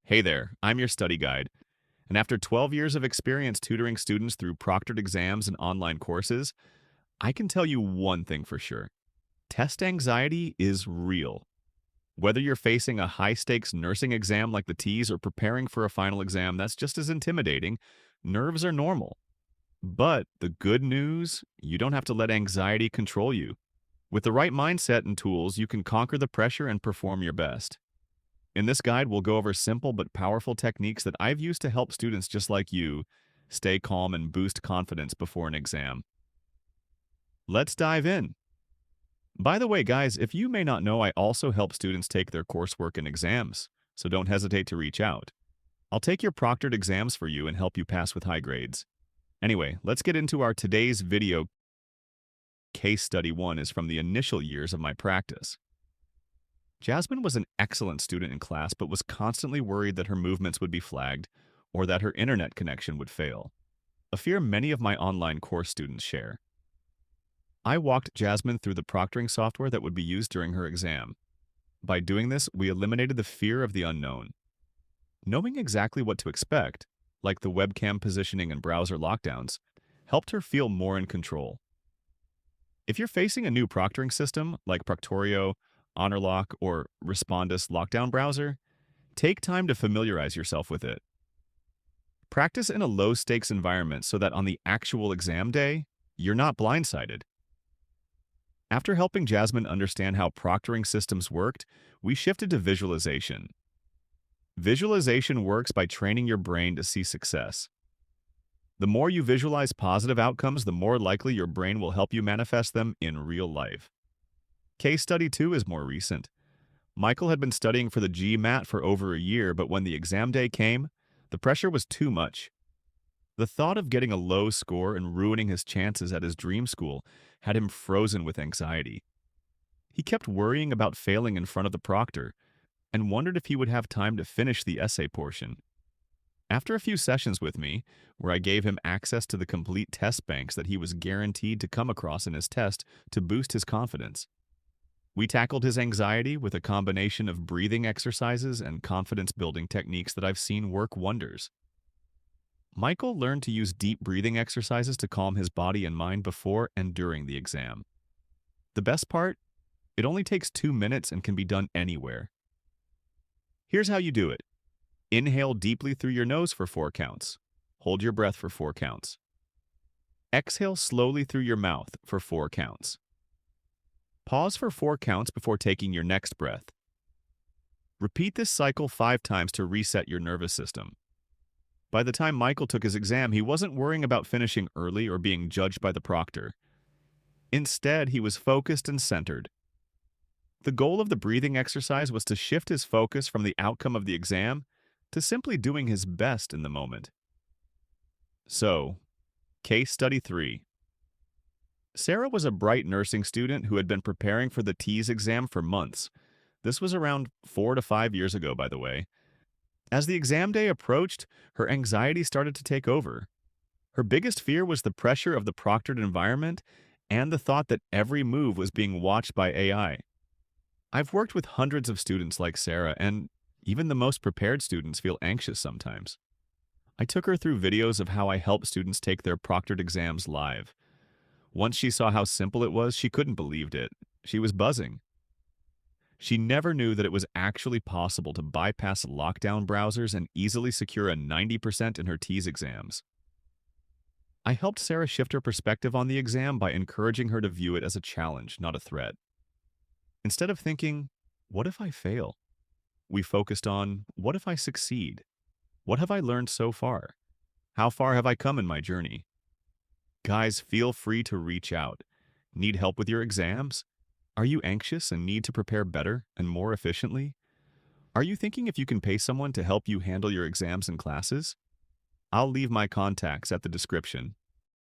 Hey there, I'm your study guide, and after 12 years of experience tutoring students through proctored exams and online courses, I can tell you one thing for sure. Test anxiety is real. Whether you're facing a high-stakes nursing exam like the T's or preparing for a final exam that's just as intimidating, nerves are normal. But the good news, you don't have to let anxiety control you. With the right mindset and tools, you can conquer the pressure and perform your best. In this guide, we'll go over simple but powerful techniques that I've used to help students just like you stay calm and boost confidence before an exam. Let's dive in. By the way, guys, if you may not know, I also help students take their coursework and exams, so don't hesitate to reach out. I'll take your proctored exams for you and help you pass with high grades. Anyway, let's get into our today's video. Case study 1 is from the initial years of my practice. Jasmine was an excellent student in class but was constantly worried that her movements would be flagged or that her internet connection would fail, a fear many of my online course students share. I walked Jasmine through the proctoring software that would be used during her exam. By doing this, we eliminated the fear of the unknown. Knowing exactly what to expect, like the webcam positioning and browser lockdowns, helped her feel more in control. If you're facing a new proctoring system like Proctorio, HonorLock, or Respondus lockdown browser, take time to familiarize yourself with it. Practice in a low-stakes environment so that on the actual exam day, you're not blindsided. After helping Jasmine understand how proctoring systems worked, we shifted to visualization. Visualization works by training your brain to see success. The more you visualize positive outcomes, the more likely your brain will help you manifest them in real life. Case study 2 is more recent. Michael had been studying for the GMAT for over a year, but when the exam day came, the pressure was too much. The thought of getting a low score and ruining his chances at his dream school had him frozen with anxiety. He kept worrying about failing in front of the proctor and wondered if he would have time to finish the essay portion. After a few sessions with me, where I gave him access to the complete test banks that he was guaranteed to come across in his test to boost his confidence, we tackled his anxiety with a combination of breathing exercises and confidence-building techniques that I've seen work wonders. Michael learned to use deep breathing exercises to calm his body and mind before and during the exam. The best part? It only takes 2 minutes and can be done anywhere. Here's how you do it. Inhale deeply through your nose for 4 counts. Hold your breath for 4 counts. Exhale slowly through your mouth for 4 counts. Pause for 4 counts before taking your next breath. Repeat this cycle 5 times to reset your nervous system. By the time Michael took his exam, he wasn't worrying about finishing early or being judged by the proctor. Instead, he was focused and centered. The goal of the breathing exercise was to shift his focus from the outcome of the exam to simply doing his best in the moment. So, case study 3. Sarah was a bright nursing student who had been preparing for the T's exam for months. This was around 4 to 5 years ago, by the way. As the exam day approached, her anxiety started to take over. Her biggest fear was the pressure of the proctored environment and the thought that every move was being watched by AI. I've worked with hundreds of students like Sarah, and even the most prepared students feel anxious sometimes. I took her through videos of how I help students take their proctored exams live. Once she saw how simple it was, she couldn't believe it. She was buzzing. She never knew that it was actually possible to bypass lockdown browsers and easily secure a 90% in her T's exams. I helped Sarah shift her perspective on the exam by encouraging her to view it as a challenge, not a threat. Instead of thinking, what if I fail? We focused on, what if I succeed? What have I learned so far? How far have I come in my journey? Guys, feel free to reach out. Need help with your exams? Are you anxious and need to prepare better and more efficiently? Are you thinking if you can pay someone to help you handle your exams and classes? I'll leave my contacts at the description.